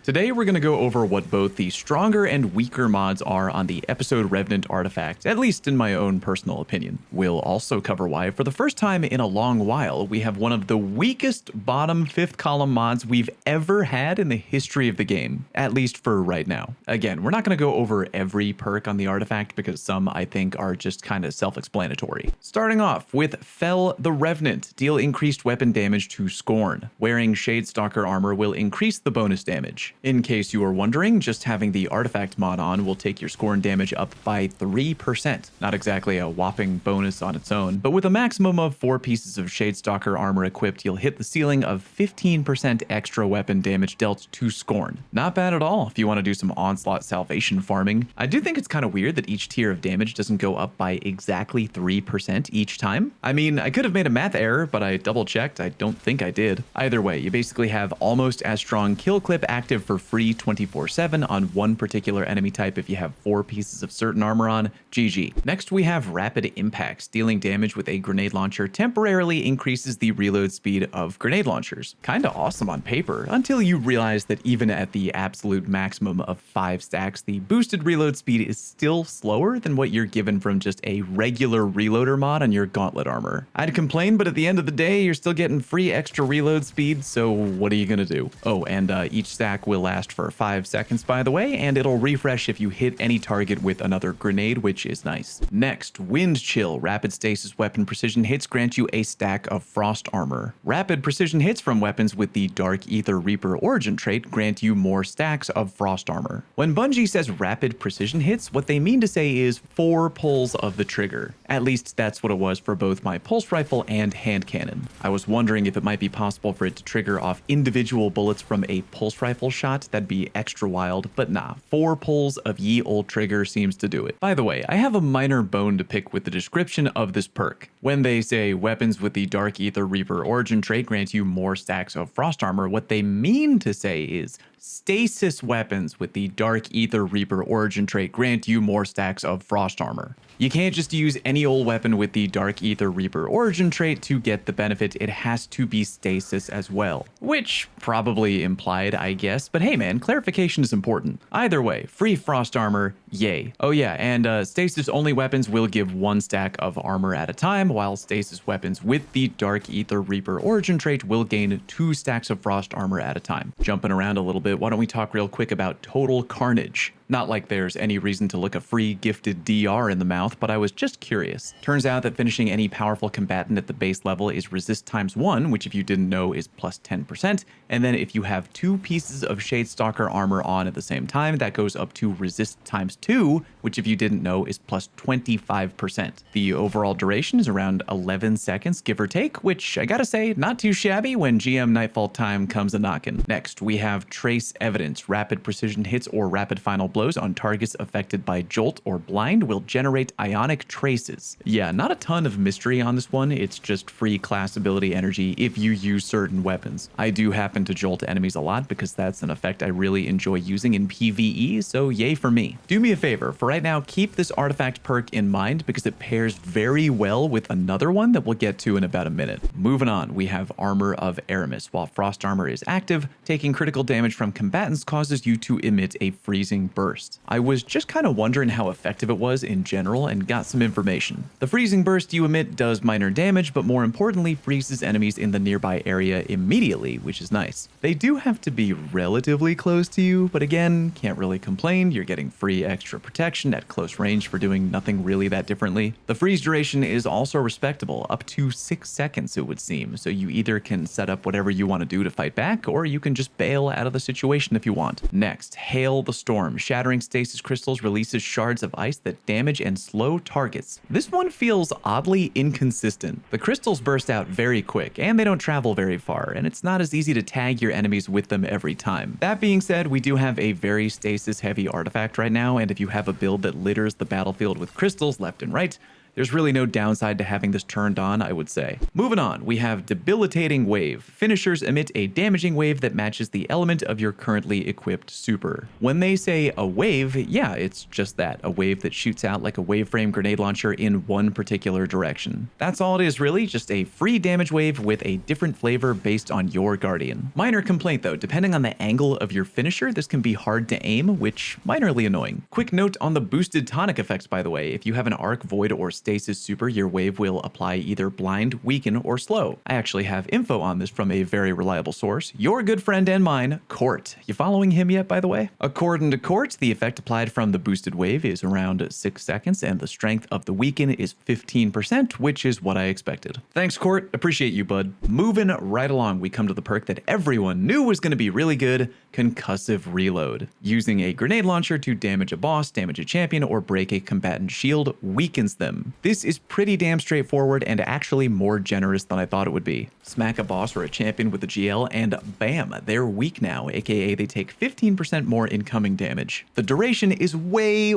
Today we're going to go over what both the stronger and weaker mods are on the episode Revenant Artifact, at least in my own personal opinion. We'll also cover why, for the first time in a long while, we have one of the weakest bottom 5th column mods we've ever had in the history of the game, at least for right now. Again, we're not going to go over every perk on the artifact because some I think are just kind of self-explanatory. Starting off with Fell the Revenant, deal increased weapon damage to Scorn. Wearing Shadestalker armor will increase the bonus damage. In case you are wondering, just having the artifact mod on will take your Scorn damage up by 3%. Not exactly a whopping bonus on its own, but with a maximum of 4 pieces of Shadestalker armor equipped, you'll hit the ceiling of 15% extra weapon damage dealt to Scorn. Not bad at all if you want to do some Onslaught Salvation farming. I do think it's kind of weird that each tier of damage doesn't go up by exactly 3% each time. I mean, I could have made a math error, but I double checked. I don't think I did. Either way, you basically have almost as strong kill clip active for free 24/7 on one particular enemy type if you have 4 pieces of certain armor on. GG. Next we have Rapid Impacts. Dealing damage with a grenade launcher temporarily increases the reload speed of grenade launchers. Kinda awesome on paper, until you realize that even at the absolute maximum of 5 stacks, the boosted reload speed is still slower than what you're given from just a regular reloader mod on your gauntlet armor. I'd complain, but at the end of the day, you're still getting free extra reload speed, so what are you gonna do? Oh, and each stack will last for 5 seconds, by the way, and it'll refresh if you hit any target with another grenade, which is nice. Next, Wind Chill. Rapid stasis weapon precision hits grant you a stack of frost armor. Rapid precision hits from weapons with the Dark Ether Reaper origin trait grant you more stacks of frost armor. When Bungie says rapid precision hits, what they mean to say is 4 pulls of the trigger. At least that's what it was for both my pulse rifle and hand cannon. I was wondering if it might be possible for it to trigger off individual bullets from a pulse rifle shot. That'd be extra wild, but nah, 4 pulls of ye old trigger seems to do it. By the way, I have a minor bone to pick with the description of this perk. When they say weapons with the Dark Ether Reaper origin trait grant you more stacks of frost armor, what they mean to say is stasis weapons with the Dark Ether Reaper origin trait grant you more stacks of frost armor. You can't just use any old weapon with the Dark Ether Reaper origin trait to get the benefit. It has to be stasis as well. Which probably implied, I guess, but hey man, clarification is important. Either way, free frost armor, yay. Oh yeah, and stasis only weapons will give 1 stack of armor at a time, while stasis weapons with the Dark Ether Reaper origin trait will gain 2 stacks of frost armor at a time. Jumping around a little bit, why don't we talk real quick about Total Carnage? Not like there's any reason to look a free gifted DR in the mouth, but I was just curious. Turns out that finishing any powerful combatant at the base level is resist ×1, which if you didn't know is plus 10%, and then if you have 2 pieces of Shadestalker armor on at the same time, that goes up to resist ×2, which if you didn't know is plus 25%. The overall duration is around 11 seconds, give or take, which I gotta say, not too shabby when GM Nightfall time comes a-knockin'. Next, we have Trace Evidence. Rapid precision hits or rapid final blows on targets affected by Jolt or Blind will generate Ionic traces. Yeah, not a ton of mystery on this one, it's just free class ability energy if you use certain weapons. I do happen to Jolt enemies a lot because that's an effect I really enjoy using in PvE, so yay for me. Do me a favor, for right now, keep this artifact perk in mind because it pairs very well with another one that we'll get to in about a minute. Moving on, we have Armor of Aramis. While frost armor is active, taking critical damage from combatants causes you to emit a freezing burst. I was just kind of wondering how effective it was in general and got some information. The freezing burst you emit does minor damage, but more importantly freezes enemies in the nearby area immediately, which is nice. They do have to be relatively close to you, but again, can't really complain. You're getting free extra protection at close range for doing nothing really that differently. The freeze duration is also respectable, up to 6 seconds it would seem, so you either can set up whatever you want to do to fight back, or you can just bail out of the situation if you want. Next, Hail the Storm. Shattering stasis crystals releases shards of ice that damage and slow targets. This one feels oddly inconsistent. The crystals burst out very quick, and they don't travel very far, and it's not as easy to tag your enemies with them every time. That being said, we do have a very stasis heavy artifact right now, and if you have a build that litters the battlefield with crystals left and right, There's really no downside to having this turned on, I would say. Moving on, we have Debilitating Wave. Finishers emit a damaging wave that matches the element of your currently equipped super. When they say a wave, yeah, it's just that, a wave that shoots out like a waveframe grenade launcher in one particular direction. That's all it is really, just a free damage wave with a different flavor based on your guardian. Minor complaint though, depending on the angle of your finisher, this can be hard to aim, which minorly annoying. Quick note on the boosted tonic effects, by the way. If you have an arc, void, or stasis super, your wave will apply either blind, weaken, or slow. I actually have info on this from a very reliable source, your good friend and mine, Court. You following him yet, by the way? According to Court, the effect applied from the boosted wave is around 6 seconds, and the strength of the weaken is 15%, which is what I expected. Thanks, Court. Appreciate you, bud. Moving right along, we come to the perk that everyone knew was going to be really good, Concussive Reload. Using a grenade launcher to damage a boss, damage a champion, or break a combatant shield weakens them. This is pretty damn straightforward and actually more generous than I thought it would be. Smack a boss or a champion with a GL and bam, they're weak now, aka they take 15% more incoming damage. The duration is way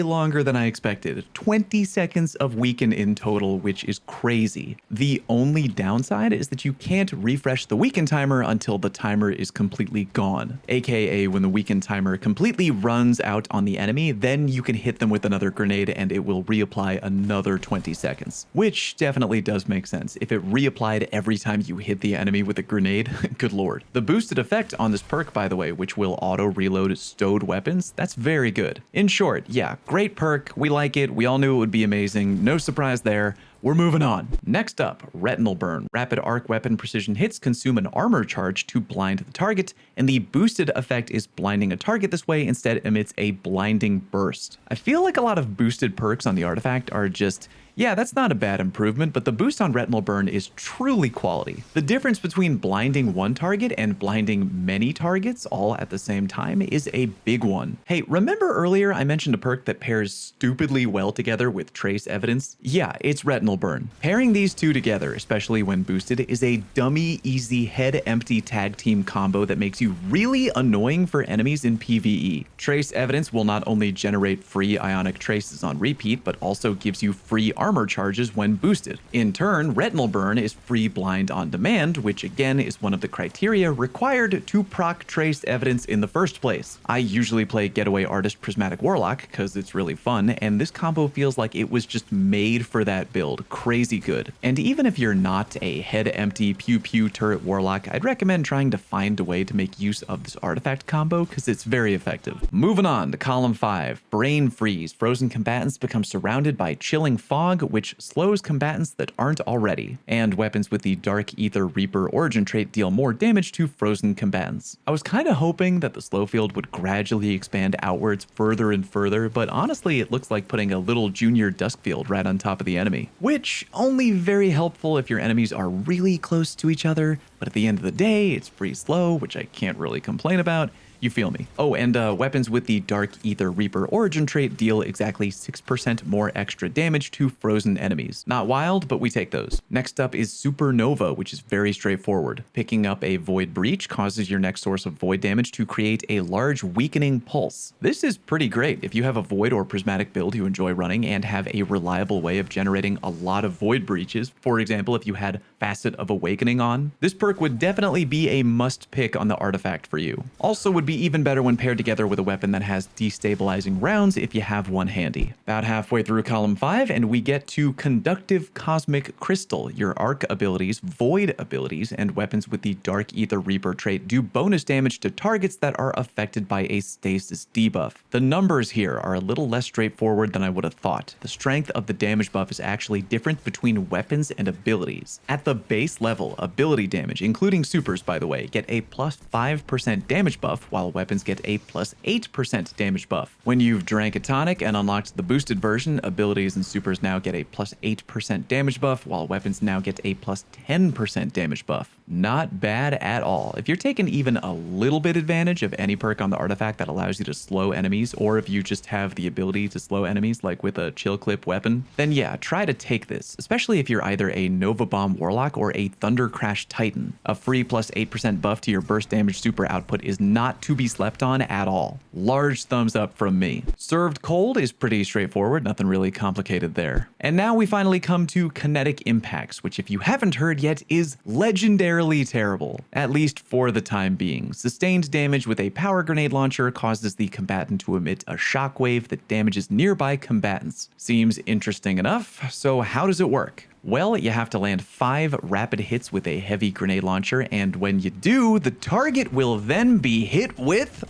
longer than I expected. 20 seconds of weaken in total, which is crazy. The only downside is that you can't refresh the weaken timer until the timer is completely gone. AKA when the weaken timer completely runs out on the enemy, then you can hit them with another grenade and it will reapply another 20 seconds. Which definitely does make sense. If it reapplied every time you hit the enemy with a grenade, good lord. The boosted effect on this perk, by the way, which will auto-reload stowed weapons, that's very good. In short, yeah, great perk, we like it, we all knew it would be amazing, no surprise there. We're moving on. Next up, Retinal Burn. Rapid arc weapon precision hits consume an armor charge to blind the target, and the boosted effect is blinding a target this way instead emits a blinding burst. I feel like a lot of boosted perks on the artifact are just, yeah, that's not a bad improvement, but the boost on Retinal Burn is truly quality. The difference between blinding one target and blinding many targets all at the same time is a big one. Hey, remember earlier I mentioned a perk that pairs stupidly well together with Trace Evidence? Yeah, it's Retinal Burn. Pairing these two together, especially when boosted, is a dummy easy head empty tag team combo that makes you really annoying for enemies in PvE. Trace Evidence will not only generate free Ionic traces on repeat, but also gives you free armor charges when boosted. In turn, Retinal Burn is free blind on demand, which again is one of the criteria required to proc Trace Evidence in the first place. I usually play Getaway Artist Prismatic Warlock because it's really fun, and this combo feels like it was just made for that build. Crazy good. And even if you're not a head empty pew pew turret warlock, I'd recommend trying to find a way to make use of this artifact combo because it's very effective. Moving on to column 5, Brain Freeze. Frozen combatants become surrounded by chilling fog, which slows combatants that aren't already. And weapons with the Dark Ether Reaper origin trait deal more damage to frozen combatants. I was kind of hoping that the slow field would gradually expand outwards further and further, but honestly it looks like putting a little junior dusk field right on top of the enemy. Which only very helpful if your enemies are really close to each other, but at the end of the day it's pretty slow, which I can't really complain about. You feel me. Oh, and weapons with the Dark Ether Reaper origin trait deal exactly 6% more extra damage to frozen enemies. Not wild, but we take those. Next up is Supernova, which is very straightforward. Picking up a Void Breach causes your next source of void damage to create a large weakening pulse. This is pretty great if you have a Void or Prismatic build you enjoy running and have a reliable way of generating a lot of Void Breaches. For example, if you had Facet of Awakening on, this perk would definitely be a must pick on the artifact for you. Also would be even better when paired together with a weapon that has destabilizing rounds if you have one handy. About halfway through column 5 and we get to Conductive Cosmic Crystal. Your arc abilities, void abilities, and weapons with the Dark Ether Reaper trait do bonus damage to targets that are affected by a stasis debuff. The numbers here are a little less straightforward than I would have thought. The strength of the damage buff is actually different between weapons and abilities. At the base level, ability damage, including supers by the way, get a plus 5% damage buff, while weapons get a plus 8% damage buff. When you've drank a tonic and unlocked the boosted version, abilities and supers now get a plus 8% damage buff, while weapons now get a plus 10% damage buff. Not bad at all. If you're taking even a little bit advantage of any perk on the artifact that allows you to slow enemies, or if you just have the ability to slow enemies like with a chill clip weapon, then yeah, try to take this, especially if you're either a Nova Bomb Warlock or a Thunder Crash Titan. A free plus 8% buff to your burst damage super output is not to be slept on at all. Large thumbs up from me. Served cold is pretty straightforward, nothing really complicated there. And now we finally come to Kinetic Impacts, which if you haven't heard yet is legendary terrible, at least for the time being. Sustained damage with a power grenade launcher causes the combatant to emit a shockwave that damages nearby combatants. Seems interesting enough, so how does it work? Well, you have to land 5 rapid hits with a heavy grenade launcher, and when you do, the target will then be hit with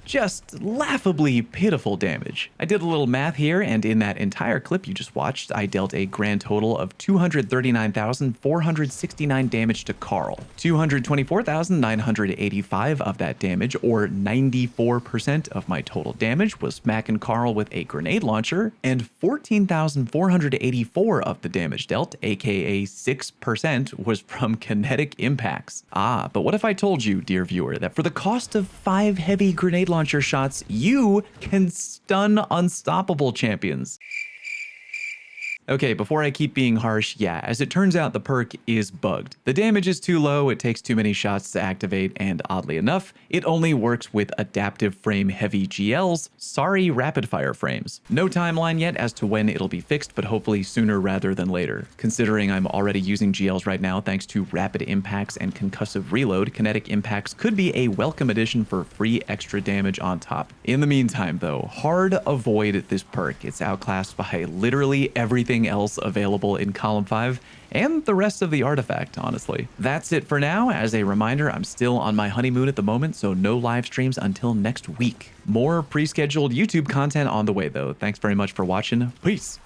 just laughably pitiful damage. I did a little math here, and in that entire clip you just watched, I dealt a grand total of 239,469 damage to Carl. 224,985 of that damage, or 94% of my total damage, was smacking Carl with a grenade launcher, and 14,484 of the damage dealt, aka 6%, was from Kinetic Impacts. Ah, but what if I told you, dear viewer, that for the cost of 5 heavy grenade launcher shots, you can stun unstoppable champions? Okay, before I keep being harsh, yeah, as it turns out, the perk is bugged. The damage is too low, it takes too many shots to activate, and oddly enough, it only works with adaptive frame heavy GLs. Sorry, rapid fire frames. No timeline yet as to when it'll be fixed, but hopefully sooner rather than later. Considering I'm already using GLs right now thanks to rapid impacts and concussive reload, Kinetic Impacts could be a welcome addition for free extra damage on top. In the meantime though, hard avoid this perk. It's outclassed by literally everything else available in column 5 and the rest of the artifact, honestly. That's it for now. As a reminder, I'm still on my honeymoon at the moment, so no live streams until next week. More pre-scheduled YouTube content on the way though. Thanks very much for watching. Peace.